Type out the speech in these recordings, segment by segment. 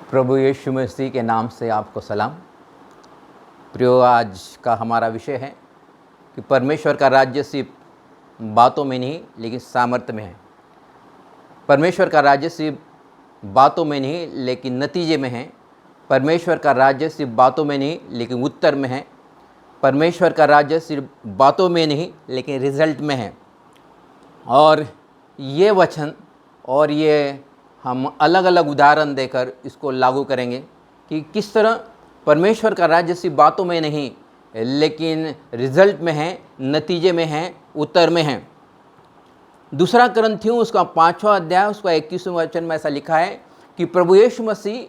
प्रभु यीशु मसीह के नाम से आपको सलाम। प्रियो, आज का हमारा विषय है कि परमेश्वर का राज्य सिर्फ बातों में नहीं लेकिन सामर्थ्य में है। परमेश्वर का राज्य सिर्फ बातों में नहीं लेकिन नतीजे में है। परमेश्वर का राज्य सिर्फ बातों में नहीं लेकिन उत्तर में है। परमेश्वर का राज्य सिर्फ बातों में नहीं लेकिन रिजल्ट में है। और ये वचन और ये हम अलग अलग उदाहरण देकर इसको लागू करेंगे कि किस तरह परमेश्वर का राज्य सिर्फ बातों में नहीं लेकिन रिजल्ट में है, नतीजे में है, उत्तर में है। दूसरा करंथियों उसका 5वां अध्याय उसका 21वां वचन में ऐसा लिखा है कि प्रभु यीशु मसीह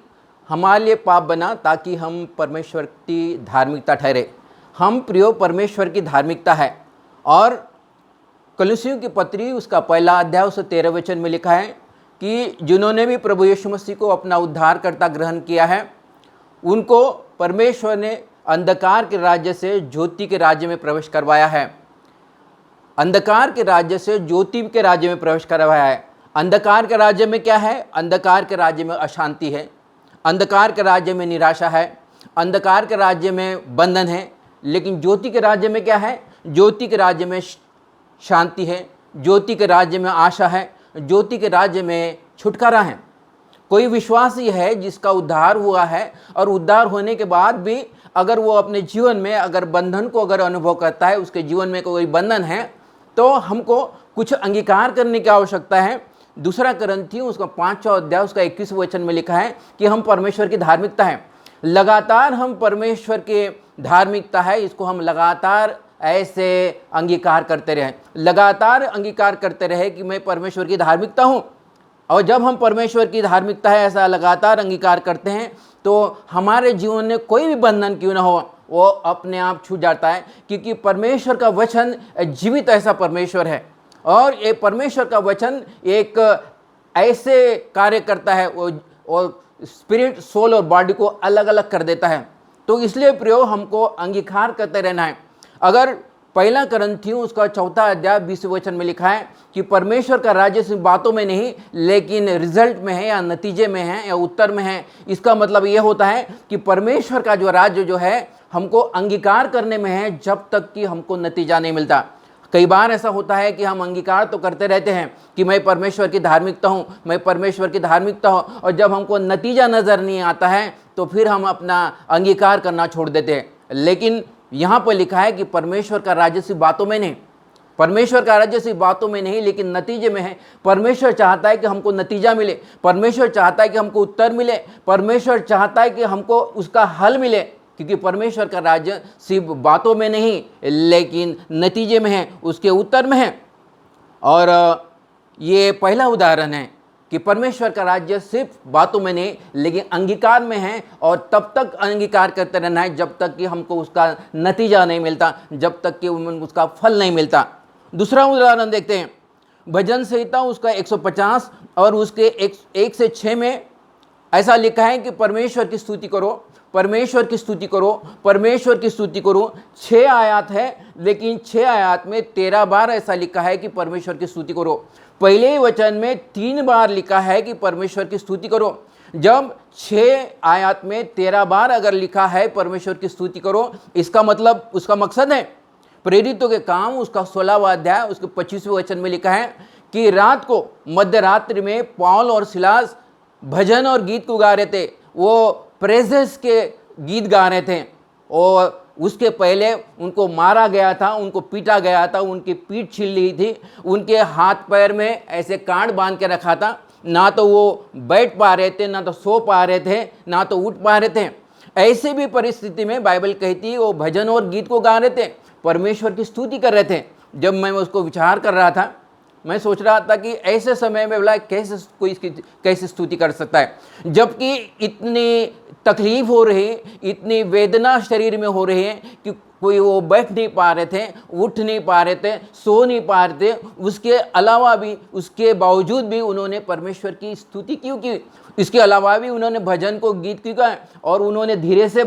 हमारे लिए पाप बना ताकि हम परमेश्वर की धार्मिकता ठहरे। हम प्रियो परमेश्वर की धार्मिकता है। और कलुसियों की पत्री उसका 1 अध्याय उसका 13 वचन में लिखा है कि जिन्होंने भी प्रभु यीशु मसीह को अपना उद्धारकर्ता ग्रहण किया है उनको परमेश्वर ने अंधकार के राज्य से ज्योति के राज्य में प्रवेश करवाया है। अंधकार के राज्य से ज्योति के राज्य में प्रवेश करवाया है। अंधकार के राज्य में क्या है? अंधकार के राज्य में अशांति है, अंधकार के राज्य में निराशा है, अंधकार के राज्य में बंधन है। लेकिन ज्योति के राज्य में क्या है? ज्योति के राज्य में शांति है, ज्योति के राज्य में आशा है, ज्योति के राज्य में छुटकारा है। कोई विश्वासी है जिसका उद्धार हुआ है और उद्धार होने के बाद भी अगर वो अपने जीवन में अगर बंधन को अगर अनुभव करता है, उसके जीवन में कोई बंधन है, तो हमको कुछ अंगीकार करने की आवश्यकता है। दूसरा करंथियों उसका 5वां अध्याय उसका 21वां वचन में लिखा है कि हम परमेश्वर की धार्मिकता है। लगातार हम परमेश्वर के धार्मिकता है, इसको हम लगातार ऐसे अंगीकार करते रहे, लगातार अंगीकार करते रहे कि मैं परमेश्वर की धार्मिकता हूँ। और जब हम परमेश्वर की धार्मिकता है ऐसा लगातार अंगीकार करते हैं तो हमारे जीवन में कोई भी बंधन क्यों ना हो वो अपने आप छूट जाता है, क्योंकि परमेश्वर का वचन जीवित ऐसा परमेश्वर है। और ये परमेश्वर का वचन एक ऐसे कार्य करता है वो स्पिरिट, सोल और बॉडी को अलग अलग कर देता है। तो इसलिए प्रियो हमको अंगीकार करते रहना है। अगर 1 करंथियों उसका 4 अध्याय 20वें वचन में लिखा है कि परमेश्वर का राज्य सिर्फ बातों में नहीं लेकिन रिजल्ट में है या नतीजे में है या उत्तर में है, इसका मतलब ये होता है कि परमेश्वर का जो राज्य जो है हमको अंगीकार करने में है जब तक कि हमको नतीजा नहीं मिलता। कई बार ऐसा होता है कि हम अंगीकार तो करते रहते हैं कि मैं परमेश्वर की धार्मिकता हूँ, मैं परमेश्वर की धार्मिकता हूँ, और जब हमको नतीजा नज़र नहीं आता है तो फिर हम अपना अंगीकार करना छोड़ देते हैं। लेकिन यहाँ पर लिखा है कि परमेश्वर का राज्य सिर्फ बातों में नहीं, परमेश्वर का राज्य सिर्फ बातों में नहीं लेकिन नतीजे में है। परमेश्वर चाहता है कि हमको नतीजा मिले, परमेश्वर चाहता है कि हमको उत्तर मिले, परमेश्वर चाहता है कि हमको उसका हल मिले, क्योंकि परमेश्वर का राज्य सिर्फ बातों में नहीं लेकिन नतीजे में है, उसके उत्तर में है। और ये पहला उदाहरण है कि परमेश्वर का राज्य सिर्फ बातों में नहीं लेकिन अंगीकार में है। और तब तक अंगीकार करते रहना है जब तक कि हमको उसका नतीजा नहीं मिलता, जब तक कि उसका फल नहीं मिलता। दूसरा उदाहरण देखते हैं, भजन संहिता उसका 150 और उसके 1 से 6 में ऐसा लिखा है कि परमेश्वर की स्तुति करो, परमेश्वर की स्तुति करो, परमेश्वर की स्तुति करो। 6 आयत है लेकिन 6 आयत में 13 बार ऐसा लिखा है कि परमेश्वर की स्तुति करो। पहले ही वचन में 3 बार लिखा है कि परमेश्वर की स्तुति करो। जब 6 आयत में 13 बार अगर लिखा है परमेश्वर की स्तुति करो, इसका मतलब उसका मकसद है। प्रेरितों के काम उसका 16वां अध्याय उसके 25वें वचन में लिखा है कि रात को मध्य रात्रि में पौल और सिलास भजन और गीत को गा रहे थे। वो प्रेजेस के गीत गा रहे थे और उसके पहले उनको मारा गया था, उनको पीटा गया था, उनकी पीठ छिल ली थी, उनके हाथ पैर में ऐसे कांड बांध के रखा था, ना तो वो बैठ पा रहे थे, ना तो सो पा रहे थे, ना तो उठ पा रहे थे। ऐसे भी परिस्थिति में बाइबल कहती है वो भजन और गीत को गा रहे थे, परमेश्वर की स्तुति कर रहे थे। जब मैं उसको विचार कर रहा था, मैं सोच रहा था कि ऐसे समय में बोला कैसे कोई इसकी कैसे स्तुति कर सकता है, जबकि इतनी तकलीफ हो रही, इतनी वेदना शरीर में हो रही है कि कोई वो बैठ नहीं पा रहे थे, उठ नहीं पा रहे थे, सो नहीं पा रहे थे। उसके अलावा भी, उसके बावजूद भी उन्होंने परमेश्वर की स्तुति क्यों की? इसके अलावा भी उन्होंने भजन को गीत क्यों गाए? और उन्होंने धीरे से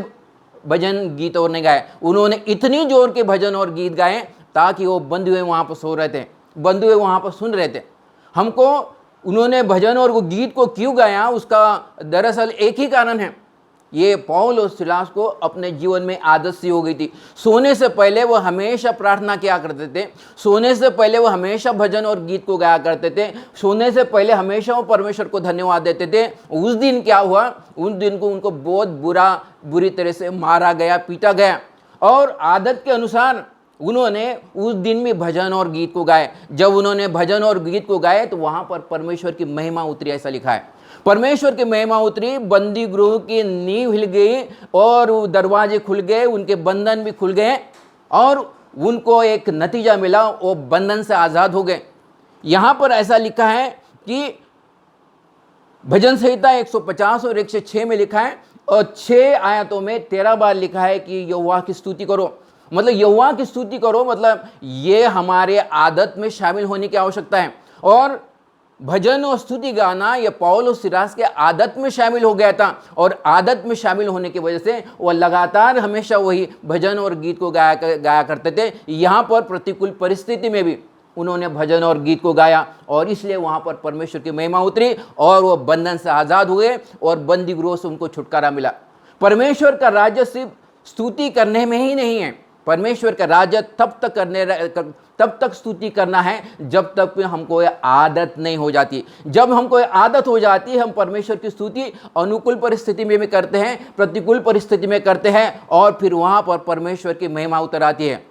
भजन गीत और नहीं गाए, उन्होंने इतनी जोर के भजन और गीत गाए ताकि वो बंधुए वहाँ पर सो रहे थे, बंधुए वहाँ पर सुन रहे थे। हमको उन्होंने भजन और वो गीत को क्यों गाया, उसका दरअसल एक ही कारण है। ये पौल और सिलास को अपने जीवन में आदत सी हो गई थी। सोने से पहले वो हमेशा प्रार्थना किया करते थे, सोने से पहले वो हमेशा भजन और गीत को गाया करते थे, सोने से पहले हमेशा वो परमेश्वर को धन्यवाद देते थे। उस दिन क्या हुआ, उस दिन को उनको बहुत बुरी तरह से मारा गया, पीटा गया, और आदत के अनुसार उन्होंने उस दिन में भजन और गीत को गाए। जब उन्होंने भजन और गीत को गाए तो वहां पर परमेश्वर की महिमा उतरी, ऐसा लिखा है। परमेश्वर की महिमा उतरी, बंदी गृह की नींव हिल गई और दरवाजे खुल गए, उनके बंधन भी खुल गए और उनको एक नतीजा मिला, वो बंधन से आज़ाद हो गए। यहाँ पर ऐसा लिखा है कि भजन संहिता 150 और 106 में लिखा है, और 6 आयतों में 13 बार लिखा है कि यहोवा की स्तुति करो। मतलब यहोवा की स्तुति करो, मतलब ये हमारे आदत में शामिल होने की आवश्यकता है। और भजन और स्तुति गाना ये पौल और सिलास के आदत में शामिल हो गया था, और आदत में शामिल होने की वजह से वह लगातार हमेशा वही भजन और गीत को गाया करते थे। यहाँ पर प्रतिकूल परिस्थिति में भी उन्होंने भजन और गीत को गाया, और इसलिए वहाँ पर परमेश्वर की महिमा उतरी और वो बंधन से आज़ाद हुए और बंदी गृह से उनको छुटकारा मिला। परमेश्वर का राज्य सिर्फ स्तुति करने में ही नहीं है। परमेश्वर का राज्य तब तक स्तुति करना है जब तक हमको आदत नहीं हो जाती। जब हमको आदत हो जाती है, हम परमेश्वर की स्तुति अनुकूल परिस्थिति में भी करते हैं, प्रतिकूल परिस्थिति में करते हैं, और फिर वहाँ पर परमेश्वर की महिमा उतर आती है।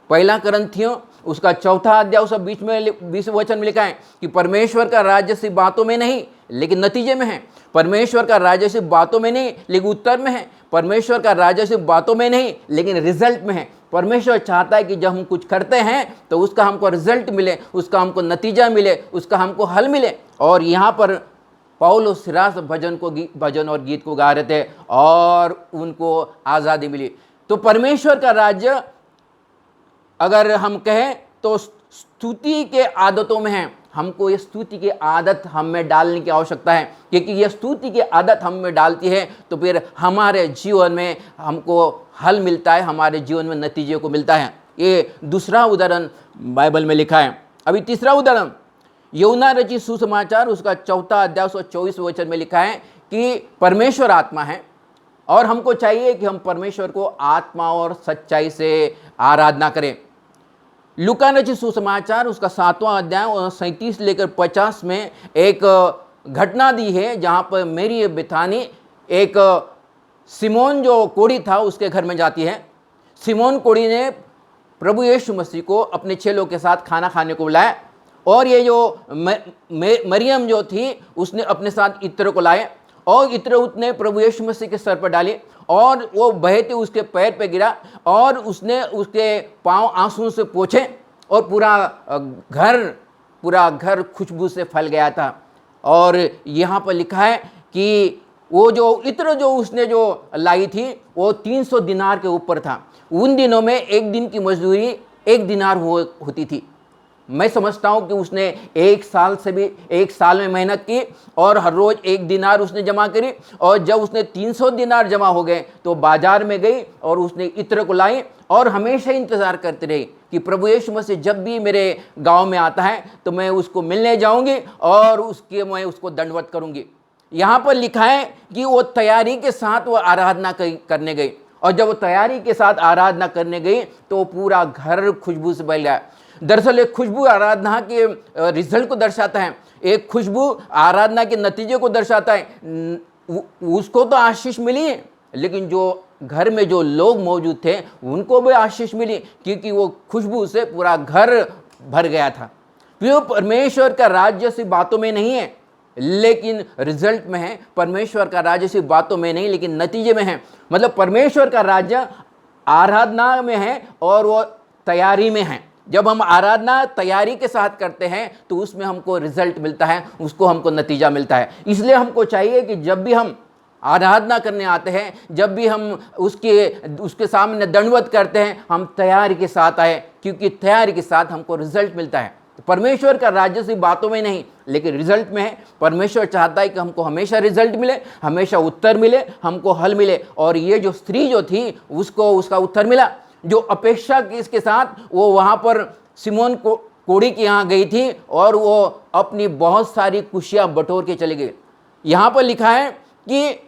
पहला करंथियों उसका 4 अध्याय उसका 20 वचन में लिखा है कि परमेश्वर का राज्य सिर्फ बातों में नहीं लेकिन नतीजे में है। परमेश्वर का राज्य सिर्फ बातों में नहीं लेकिन उत्तर में है। परमेश्वर का राज्य सिर्फ बातों में नहीं लेकिन रिजल्ट में है। परमेश्वर चाहता है कि जब हम कुछ करते हैं तो उसका हमको रिजल्ट मिले, उसका हमको नतीजा मिले, उसका हमको हल मिले। और यहाँ पर पौल और सिलास भजन और गीत को गा रहे थे और उनको आज़ादी मिली। तो परमेश्वर का राज्य अगर हम कहें तो स्तुति के आदतों में है। हमको ये स्तुति की आदत हम में डालने की आवश्यकता है, क्योंकि ये स्तुति की आदत हम में डालती है तो फिर हमारे जीवन में हमको हल मिलता है, हमारे जीवन में नतीजे को मिलता है। ये दूसरा उदाहरण बाइबल में लिखा है। अभी तीसरा उदाहरण यूहन्ना रचित सुसमाचार उसका 4 अध्याय उसका 24 वचन में लिखा है कि परमेश्वर आत्मा है और हमको चाहिए कि हम परमेश्वर को आत्मा और सच्चाई से आराधना करें। लूका रचित सुसमाचार उसका 7वां अध्याय और 37 लेकर 50 में एक घटना दी है जहाँ पर मेरी बिथानी एक सिमोन जो कोढ़ी था उसके घर में जाती है। सिमोन कोढ़ी ने प्रभु यीशु मसीह को अपने चेलों के साथ खाना खाने को बुलाया, और ये जो मरियम जो थी उसने अपने साथ इत्र को लाए और इत्र उसने प्रभु यीशु मसीह के सर पर डाली और वो बहते उसके पैर पे गिरा और उसने उसके पांव आंसू से पोंछे और पूरा घर खुशबू से फैल गया था। और यहाँ पर लिखा है कि वो जो इत्र जो उसने जो लाई थी वो 300 दिनार के ऊपर था। उन दिनों में एक दिन की मजदूरी 1 दिनार होती थी। मैं समझता हूँ कि उसने 1 साल में मेहनत की और हर रोज 1 दिनार उसने जमा करी, और जब उसने 300 दिनार जमा हो गए तो बाजार में गई और उसने इत्र को लाई और हमेशा इंतज़ार करती रही कि प्रभु यीशु मसीह जब भी मेरे गांव में आता है तो मैं उसको मिलने जाऊंगी और मैं उसको दंडवत करूंगी। यहाँ पर लिखा है कि वो तैयारी के साथ वो आराधना करने गई, और जब वो तैयारी के साथ आराधना करने गई तो पूरा घर खुशबू से भर गया। दरअसल एक खुशबू आराधना के रिजल्ट को दर्शाता है, एक खुशबू आराधना के नतीजे को दर्शाता है। उसको तो आशीष मिली है लेकिन जो घर में जो लोग मौजूद थे उनको भी आशीष मिली, क्योंकि वो खुशबू से पूरा घर भर गया था। प्रिय, परमेश्वर का राज्य सिर्फ बातों में नहीं है लेकिन रिजल्ट में है। परमेश्वर का राज्य सिर्फ बातों में नहीं लेकिन नतीजे में है। मतलब परमेश्वर का राज्य आराधना में है और वो तैयारी में है। जब हम आराधना तैयारी के साथ करते हैं तो उसमें हमको रिजल्ट मिलता है, उसको हमको नतीजा मिलता है। इसलिए हमको चाहिए कि जब भी हम आराधना करने आते हैं, जब भी हम उसके सामने दंडवत करते हैं, हम तैयारी के साथ आए, क्योंकि तैयारी के साथ हमको रिजल्ट मिलता है। तो परमेश्वर का राज्य सिर्फ बातों में नहीं लेकिन रिजल्ट में है। परमेश्वर चाहता है कि हमको हमेशा रिजल्ट मिले, हमेशा उत्तर मिले, हमको हल मिले। और ये जो स्त्री जो थी उसको उसका उत्तर मिला। जो अपेक्षा की इसके साथ वो वहाँ पर सिमोन कोढ़ी के यहाँ गई थी और वो अपनी बहुत सारी खुशियाँ बटोर के चले गए। यहाँ पर लिखा है कि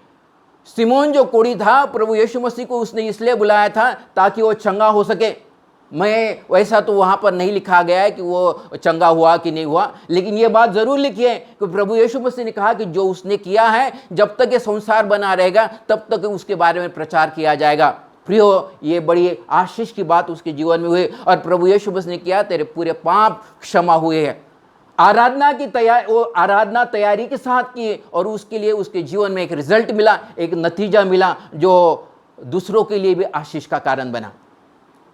सिमोन जो कोढ़ी था, प्रभु यीशु मसीह को उसने इसलिए बुलाया था ताकि वो चंगा हो सके। मैं वैसा तो वहाँ पर नहीं लिखा गया है कि वो चंगा हुआ कि नहीं हुआ, लेकिन ये बात ज़रूर लिखी है कि प्रभु यीशु मसीह ने कहा कि जो उसने किया है, जब तक ये संसार बना रहेगा तब तक उसके बारे में प्रचार किया जाएगा। प्रियो, ये बड़ी आशीष की बात उसके जीवन में हुई और प्रभु यीशु मसीह ने किया, तेरे पूरे पाप क्षमा हुए हैं। आराधना की तैयारी, वो आराधना तैयारी के साथ की और उसके लिए उसके जीवन में एक रिजल्ट मिला, एक नतीजा मिला जो दूसरों के लिए भी आशीष का कारण बना।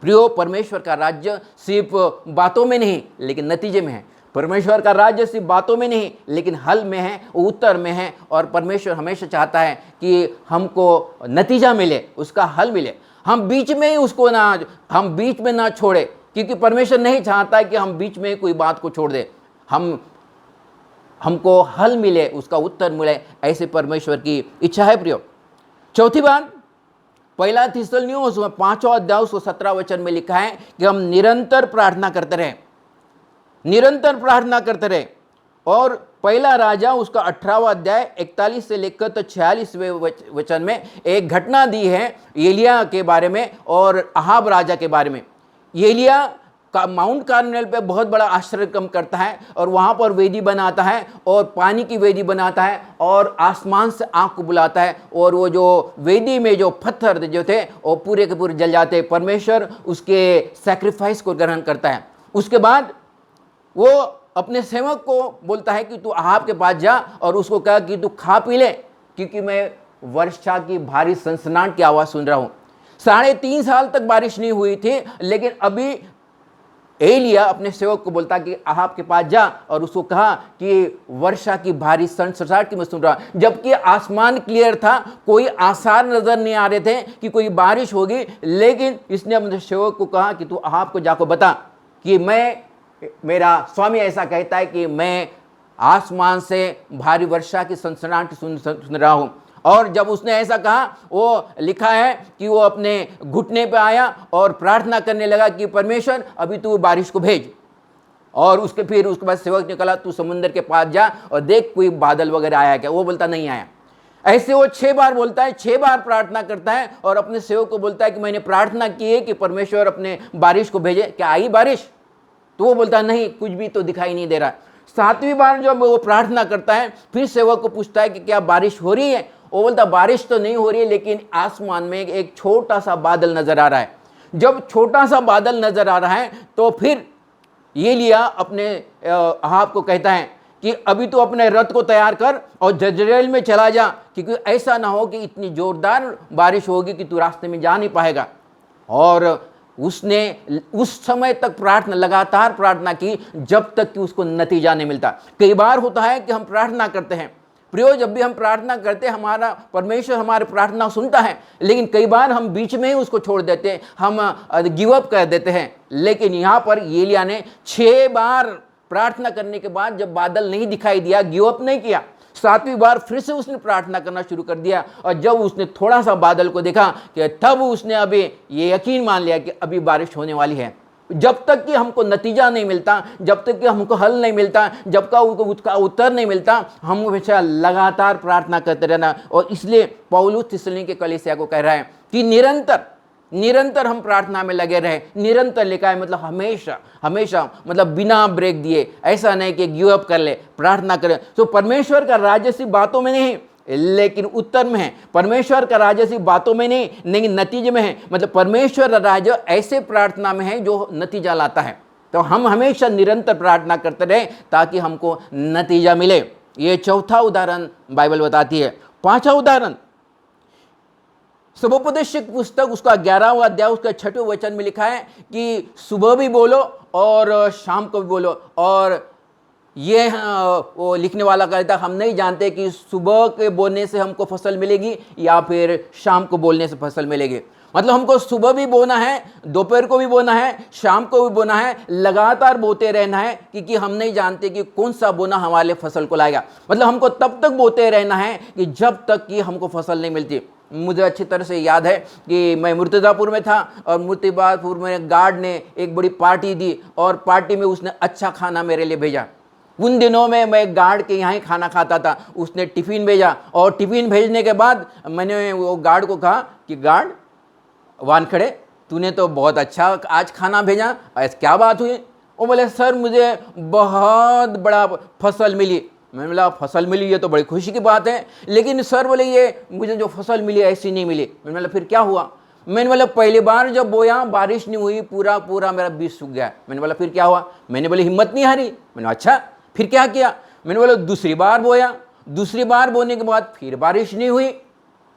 प्रियो, परमेश्वर का राज्य सिर्फ बातों में नहीं लेकिन नतीजे में है। परमेश्वर का राज्य सिर्फ बातों में नहीं लेकिन हल में है, उत्तर में है। और परमेश्वर हमेशा चाहता है कि हमको नतीजा मिले, उसका हल मिले। हम बीच में ही उसको हम बीच में ना छोड़े, क्योंकि परमेश्वर नहीं चाहता है कि हम बीच में कोई बात को छोड़ दे। हमको हल मिले, उसका उत्तर मिले, ऐसे परमेश्वर की इच्छा है। प्रियो, चौथी बात, पहला थिस्सलुनीकियों उसमें 5वां अध्याय उसको 17 वचन में लिखा है कि हम निरंतर प्रार्थना करते रहे, निरंतर प्रार्थना करते रहे। और पहला राजा उसका 18वां अध्याय 41 से लेकर तो 46वें वचन में एक घटना दी है एलिया के बारे में और अहाब राजा के बारे में। एलिया का माउंट कार्मेल पे बहुत बड़ा आश्चर्य करता है और वहाँ पर वेदी बनाता है और पानी की वेदी बनाता है और आसमान से आग को बुलाता है और वो जो वेदी में जो पत्थर जो थे वो पूरे के पूरे जल जाते। परमेश्वर उसके सैक्रिफाइस को ग्रहण करता है। उसके बाद वो अपने सेवक को बोलता है कि तू अहाब के पास जा और उसको कहा कि तू खा पी ले, क्योंकि मैं वर्षा की भारी सनसनाहट की आवाज़ सुन रहा हूँ। 3.5 साल तक बारिश नहीं हुई थी, लेकिन अभी एलिया अपने सेवक को बोलता कि अहाब के पास जा और उसको कहा कि वर्षा की भारी सनसनाहट की मैं सुन रहा, जबकि आसमान क्लियर था, कोई आसार नजर नहीं आ रहे थे कि कोई बारिश होगी। लेकिन इसने अपने सेवक को कहा कि तू अहाब को जाकर बता कि मेरा स्वामी ऐसा कहता है कि मैं आसमान से भारी वर्षा की सनसनाहट सुन रहा हूँ। और जब उसने ऐसा कहा, वो लिखा है कि वो अपने घुटने पे आया और प्रार्थना करने लगा कि परमेश्वर अभी तू बारिश को भेज। और फिर उसके बाद सेवक ने कहा तू समुद्र के पास जा और देख कोई बादल वगैरह आया क्या। वो बोलता नहीं आया। ऐसे वो 6 बार बोलता है, 6 बार प्रार्थना करता है और अपने सेवक को बोलता है कि मैंने प्रार्थना की है कि परमेश्वर अपने बारिश को भेजे, क्या आई बारिश? तो वो बोलता नहीं, कुछ भी तो दिखाई नहीं दे रहा। 7वीं बार जब वो प्रार्थना करता है, फिर सेवक को पूछता है कि क्या बारिश हो रही है? वो बोलता बारिश तो नहीं हो रही है, लेकिन आसमान में एक छोटा सा बादल नजर आ रहा है। जब छोटा सा बादल नजर आ रहा है तो फिर एलिया अपने अहाब को कहता है कि अभी तो अपने रथ को तैयार कर और जजरेल में चला जा, क्योंकि ऐसा ना हो कि इतनी जोरदार बारिश होगी कि तू रास्ते में जा नहीं पाएगा। और उसने उस समय तक लगातार प्रार्थना की जब तक कि उसको नतीजा नहीं मिलता। कई बार होता है कि हम प्रार्थना करते हैं प्रियो, जब भी हम प्रार्थना करते हैं हमारा परमेश्वर हमारी प्रार्थना सुनता है, लेकिन कई बार हम बीच में ही उसको छोड़ देते हैं, हम गिव अप कर देते हैं। लेकिन यहाँ पर एलिया ने 6 बार प्रार्थना करने के बाद जब बादल नहीं दिखाई दिया, गिव अप नहीं किया। 7वीं बार फिर से उसने प्रार्थना करना शुरू कर दिया और जब उसने थोड़ा सा बादल को देखा कि तब उसने अभी ये यकीन मान लिया कि अभी बारिश होने वाली है। जब तक कि हमको नतीजा नहीं मिलता, जब तक कि हमको हल नहीं मिलता, जब का उसका उत्तर नहीं मिलता, हम हमेशा लगातार प्रार्थना करते रहना। और इसलिए पौलुस थिस्सलुनीके के कलीसिया को कह रहा है कि निरंतर हम प्रार्थना में लगे रहे। निरंतर लिखा है मतलब हमेशा हमेशा, मतलब बिना ब्रेक दिए। ऐसा नहीं कि गिव अप कर ले, प्रार्थना करें। तो परमेश्वर का राज्य सिर्फ बातों में नहीं लेकिन उत्तर में है। परमेश्वर का राज्य सिर्फ बातों में नहीं लेकिन नतीजे में है। मतलब परमेश्वर का राज्य ऐसे प्रार्थना में है जो नतीजा लाता है। तो हम हमेशा निरंतर प्रार्थना करते रहे ताकि हमको नतीजा मिले। ये चौथा उदाहरण बाइबल बताती है। 5वां उदाहरण सुबोपदेशक पुस्तक उसका 11वां अध्याय उसका 6वें वचन में लिखा है कि सुबह भी बोलो और शाम को भी बोलो। और ये वो लिखने वाला कहता हम नहीं जानते कि सुबह के बोलने से हमको फसल मिलेगी या फिर शाम को बोलने से फसल मिलेगी। मतलब हमको सुबह भी बोना है, दोपहर को भी बोना है, शाम को भी बोना है, लगातार बोते रहना है, क्योंकि हम नहीं जानते कि कौन सा बोना हमारे लिए फसल को लाएगा। मतलब हमको तब तक बोते रहना है कि जब तक कि हमको फसल नहीं मिलती। मुझे अच्छी तरह से याद है कि मैं मुर्तज़ापुर में था और मुर्तज़ापुर में गार्ड ने एक बड़ी पार्टी दी और पार्टी में उसने अच्छा खाना मेरे लिए भेजा। उन दिनों में मैं गार्ड के यहाँ ही खाना खाता था। उसने टिफ़िन भेजा और टिफ़िन भेजने के बाद मैंने वो गार्ड को कहा कि गार्ड वानखड़े, तूने तो बहुत अच्छा आज खाना भेजा, ऐसा क्या बात हुई? वो बोले सर मुझे बहुत बड़ा फसल मिली। मैंने बोला फसल मिली ये तो बड़ी खुशी की बात है, लेकिन सर बोले ये मुझे जो फसल मिली ऐसी नहीं मिली। मैंने बोला फिर क्या हुआ? मैंने बोला पहली बार जब बोया बारिश नहीं हुई, पूरा पूरा मेरा बीज सूख गया। मैंने बोला फिर क्या हुआ? मैंने बोले हिम्मत नहीं हारी। मैंने अच्छा फिर क्या किया? मैंने बोला दूसरी बार बोया, दूसरी बार बोने के बाद फिर बारिश नहीं हुई।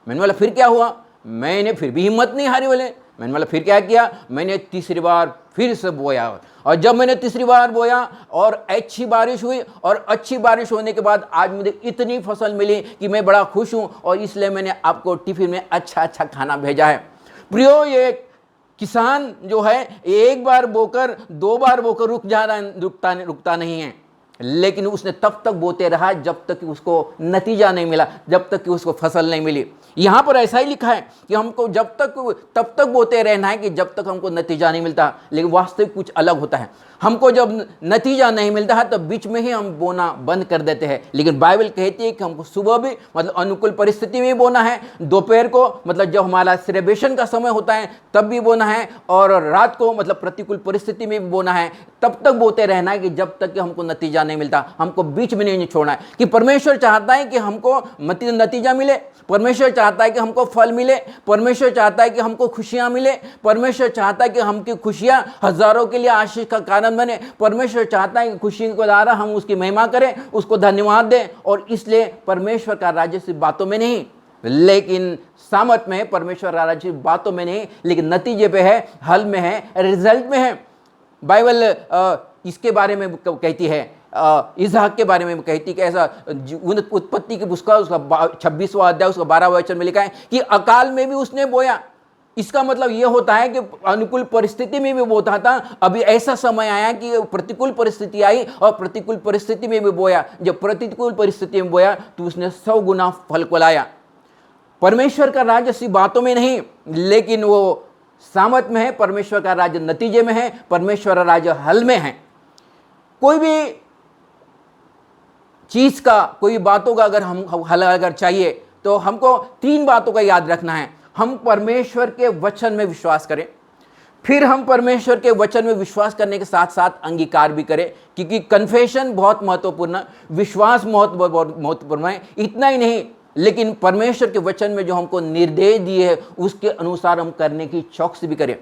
मैंने बोला फिर क्या हुआ? मैंने फिर भी हिम्मत नहीं हारी बोले। मैंने बोला फिर क्या किया? मैंने तीसरी बार फिर से बोया और जब मैंने तीसरी बार बोया और अच्छी बारिश हुई और अच्छी बारिश होने के बाद आज मुझे इतनी फसल मिली कि मैं बड़ा खुश हूँ और इसलिए मैंने आपको टिफिन में अच्छा अच्छा खाना भेजा है। प्रियो, ये किसान जो है एक बार बोकर दो बार बोकर रुकता नहीं है, लेकिन उसने तब तक बोते रहा जब तक कि उसको नतीजा नहीं मिला, जब तक कि उसको फसल नहीं मिली। यहाँ पर ऐसा ही लिखा है कि हमको तब तक बोते रहना है कि जब तक हमको नतीजा नहीं मिलता, लेकिन वास्तविक कुछ अलग होता है। हमको जब नतीजा नहीं मिलता है तो बीच में ही हम बोना बंद कर देते हैं, लेकिन बाइबल कहती है कि हमको सुबह भी मतलब अनुकूल परिस्थिति में बोना है, दोपहर को मतलब जब हमारा सेलिब्रेशन का समय होता है तब भी बोना है, और रात को मतलब प्रतिकूल परिस्थिति में भी बोना है। तब तक बोते रहना है कि जब तक कि हमको नतीजा नहीं मिलता, हमको बीच में नहीं छोड़ना है। कि परमेश्वर चाहता है कि हमको नतीजा मिले, परमेश्वर चाहता है कि हमको फल मिले, परमेश्वर चाहता है कि हमको खुशियां मिले, परमेश्वर चाहता है कि हमकी खुशियां हजारों के लिए आशीष का कारण बने, परमेश्वर चाहता है कि खुशी के द्वारा हम उसकी महिमा करें, उसको धन्यवाद दें। और इसलिए परमेश्वर का राज्य सिर्फ बातों में नहीं लेकिन सामर्थ में है, परमेश्वर का राज्य सिर्फ बातों में नहीं लेकिन नतीजे पे है, हल में है, रिजल्ट में है। बाइबल इसके बारे में कहती है, इसहाक के बारे में कहती कि ऐसा उत्पत्ति की पुस्तक उसका 26वां अध्याय उसका 12वां वचन में लिखा है कि अकाल में भी उसने बोया। इसका मतलब यह होता है कि अनुकूल परिस्थिति में भी बोता था। अभी ऐसा समय आया कि प्रतिकूल परिस्थिति आई और प्रतिकूल परिस्थिति में भी बोया। जब प्रतिकूल परिस्थिति में बोया तो उसने 100 गुना फल को लाया। परमेश्वर का राज्य सिर्फ बातों में नहीं लेकिन वो सामर्थ में है, परमेश्वर का राज्य नतीजे में है, परमेश्वर का राज्य हल में है। कोई भी चीज का, कोई बातों का अगर हम हल अगर चाहिए तो हमको 3 बातों का याद रखना है। हम परमेश्वर के वचन में विश्वास करें, फिर हम परमेश्वर के वचन में विश्वास करने के साथ साथ अंगीकार भी करें, क्योंकि कन्फेशन बहुत महत्वपूर्ण, विश्वास बहुत महत्वपूर्ण है। इतना ही नहीं लेकिन परमेश्वर के वचन में जो हमको निर्देश दिए है उसके अनुसार हम करने की चौकसी भी करें।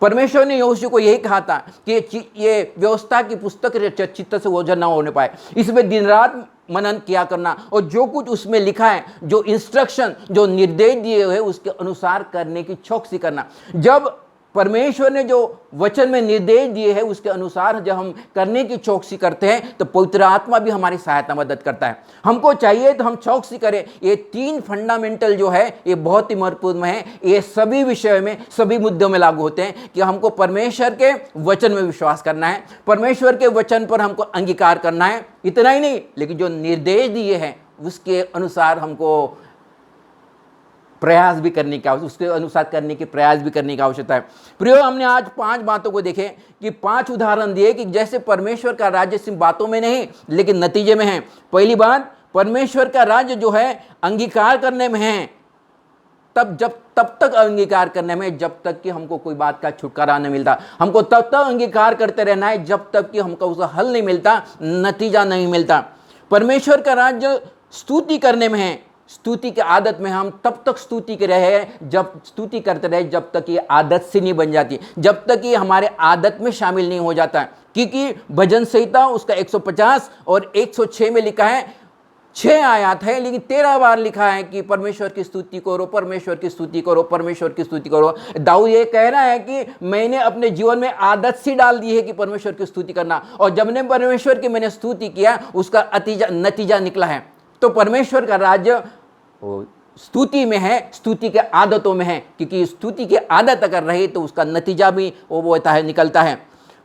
परमेश्वर ने यहोशू को यही कहा था कि ये व्यवस्था की पुस्तक चित्त से ओझल ना होने पाए, इसमें दिन रात मनन किया करना और जो कुछ उसमें लिखा है, जो इंस्ट्रक्शन, जो निर्देश दिए हुए उसके अनुसार करने की चौकसी करना। जब परमेश्वर ने जो वचन में निर्देश दिए हैं उसके अनुसार जब हम करने की चौकसी करते हैं तो पवित्र आत्मा भी हमारी सहायता मदद करता है। हमको चाहिए तो हम चौकसी करें। ये 3 फंडामेंटल जो है ये बहुत ही महत्वपूर्ण है। ये सभी विषयों में, सभी मुद्दों में लागू होते हैं कि हमको परमेश्वर के वचन में विश्वास करना है, परमेश्वर के वचन पर हमको अंगीकार करना है। इतना ही नहीं लेकिन जो निर्देश दिए हैं उसके अनुसार हमको प्रयास भी करने का, उसके अनुसार करने के प्रयास भी करने की आवश्यकता है। प्रियो, हमने आज 5 बातों को देखे कि 5 उदाहरण दिए कि जैसे परमेश्वर का राज्य सिर्फ बातों में नहीं लेकिन नतीजे में है। पहली बात, परमेश्वर का राज्य जो है अंगीकार करने में है। तब तक अंगीकार करने में जब तक कि हमको कोई बात का छुटकारा नहीं मिलता। हमको तब तक अंगीकार करते रहना है जब तक कि हमको उसका हल नहीं मिलता, नतीजा नहीं मिलता। परमेश्वर का राज्य स्तुति करने में है। स्तुति की आदत में हम तब तक स्तुति कर रहे हैं, जब स्तुति करते रहे जब तक ये आदत से नहीं बन जाती, जब तक ये हमारे आदत में शामिल नहीं हो जाता। क्योंकि भजन संहिता उसका 150 और 106 में लिखा है, 6 आयत है लेकिन 13 बार लिखा है कि परमेश्वर की स्तुति करो, परमेश्वर की स्तुति करो, परमेश्वर की स्तुति करो। दाऊद ये कह रहा है कि मैंने अपने जीवन में आदत सी डाल दी है कि परमेश्वर की स्तुति करना, और जब ने परमेश्वर की मैंने स्तुति किया उसका नतीजा निकला है। तो परमेश्वर का राज्य स्तुति में है, स्तुति के आदतों में है, क्योंकि स्तुति की आदत अगर रहे तो उसका नतीजा भी वो होता है, निकलता है।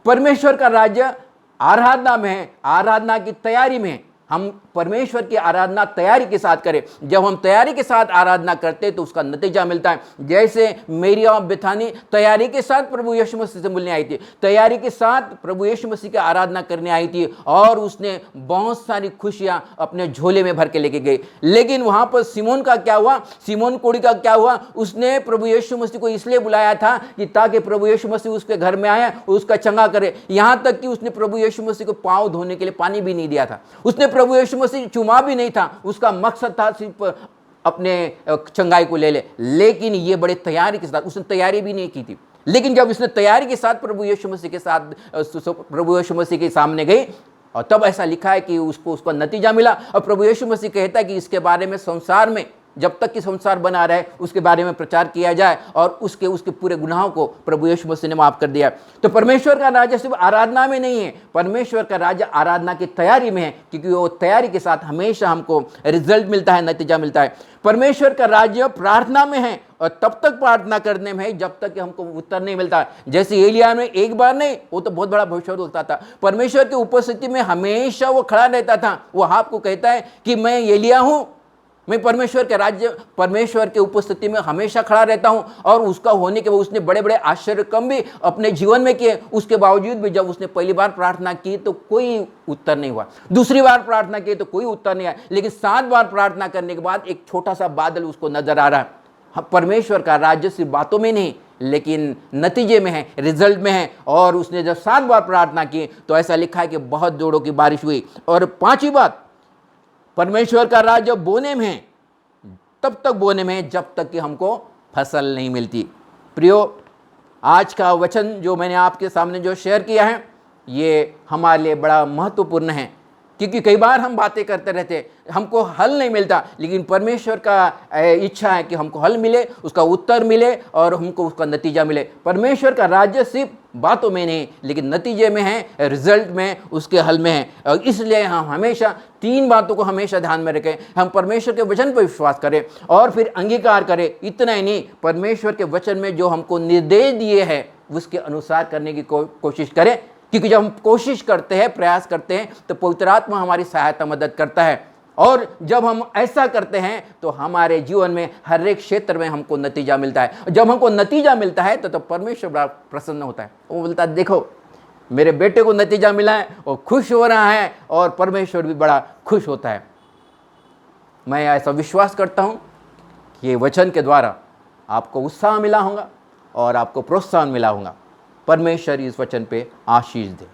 परमेश्वर का राज्य आराधना में है, आराधना की तैयारी में है। हम परमेश्वर की आराधना तैयारी के साथ करें। जब हम तैयारी के साथ आराधना करते हैं तो उसका नतीजा मिलता है। जैसे मेरी और बिथानी तैयारी के साथ प्रभु यीशु मसीह से मिलने आई थी, तैयारी के साथ प्रभु यीशु मसीह की आराधना करने आई थी, और उसने बहुत सारी खुशियां अपने झोले में भर के लेके गई। लेकिन वहां पर सिमोन का क्या हुआ, सिमोन कोढ़ी का क्या हुआ? उसने प्रभु यीशु मसीह को इसलिए बुलाया था कि ताकि प्रभु यीशु मसीह उसके घर में आए, उसका चंगा करे। यहां तक कि उसने प्रभु यीशु मसीह को पांव धोने के लिए पानी भी नहीं दिया था, उसने प्रभु यीशु मसीह चुमा भी नहीं था। उसका मकसद था सिर्फ अपने चंगाई को ले ले। लेकिन ये बड़े तैयारी के साथ, उसने तैयारी भी नहीं की थी, लेकिन जब उसने तैयारी के साथ प्रभु यीशु मसीह के साथ प्रभु यीशु मसीह के सामने गई, और तब ऐसा लिखा है कि उसका नतीजा मिला। और प्रभु यीशु मसीह कहता है कि इसके बारे में संसार में, जब तक कि संसार बना रहे, उसके बारे में प्रचार किया जाए, और उसके पूरे गुनाहों को प्रभु यीशु मसीह ने माफ कर दिया। तो परमेश्वर का राज्य सिर्फ आराधना में नहीं है, परमेश्वर का राज्य आराधना की तैयारी में है, क्योंकि वो तैयारी के साथ हमेशा हमको रिजल्ट मिलता है, नतीजा मिलता है। परमेश्वर का राज्य प्रार्थना में है, और तब तक प्रार्थना करने में है जब तक कि हमको उत्तर नहीं मिलता। जैसे एलिया ने एक बार नहीं, वो तो बहुत बड़ा भविष्यवक्ता था, परमेश्वर की उपस्थिति में हमेशा वो खड़ा रहता था। वो आपको कहता है कि मैं एलिया हूं, मैं परमेश्वर के राज्य, परमेश्वर के उपस्थिति में हमेशा खड़ा रहता हूं। और उसका होने के बाद उसने बड़े बड़े आश्चर्य काम भी अपने जीवन में किए। उसके बावजूद भी जब उसने पहली बार प्रार्थना की तो कोई उत्तर नहीं हुआ, दूसरी बार प्रार्थना की तो कोई उत्तर नहीं आया, लेकिन 7 बार प्रार्थना करने के बाद एक छोटा सा बादल उसको नजर आ रहा है। परमेश्वर का राज्य सिर्फ बातों में नहीं, लेकिन नतीजे में है, रिजल्ट में है। और उसने जब 7 बार प्रार्थना की तो ऐसा लिखा है कि बहुत जोड़ों की बारिश हुई। और 5वीं बात, परमेश्वर का राज्य बोने में है, तब तक बोने में है जब तक कि हमको फसल नहीं मिलती। प्रियो, आज का वचन जो मैंने आपके सामने जो शेयर किया है, ये हमारे लिए बड़ा महत्वपूर्ण है, क्योंकि कई बार हम बातें करते रहते, हमको हल नहीं मिलता, लेकिन परमेश्वर का इच्छा है कि हमको हल मिले, उसका उत्तर मिले, और हमको उसका नतीजा मिले। परमेश्वर का राज्य सिर्फ बातों में नहीं, लेकिन नतीजे में है, रिजल्ट में, उसके हल में है। और इसलिए हम हमेशा 3 बातों को हमेशा ध्यान में रखें। हम परमेश्वर के वचन पर विश्वास करें और फिर अंगीकार करें। इतना ही नहीं, परमेश्वर के वचन में जो हमको निर्देश दिए हैं उसके अनुसार करने की कोशिश करें, क्योंकि जब हम कोशिश करते हैं, प्रयास करते हैं, तो पवित्र आत्मा हमारी सहायता मदद करता है। और जब हम ऐसा करते हैं तो हमारे जीवन में हर एक क्षेत्र में हमको नतीजा मिलता है। जब हमको नतीजा मिलता है तो परमेश्वर बड़ा प्रसन्न होता है। वो बोलता है, देखो मेरे बेटे को नतीजा मिला है, वो खुश हो रहा है, और परमेश्वर भी बड़ा खुश होता है। मैं ऐसा विश्वास करता हूँ कि ये वचन के द्वारा आपको उत्साह मिला होगा और आपको प्रोत्साहन मिला होगा। परमेश्वर इस वचन पे आशीष दे।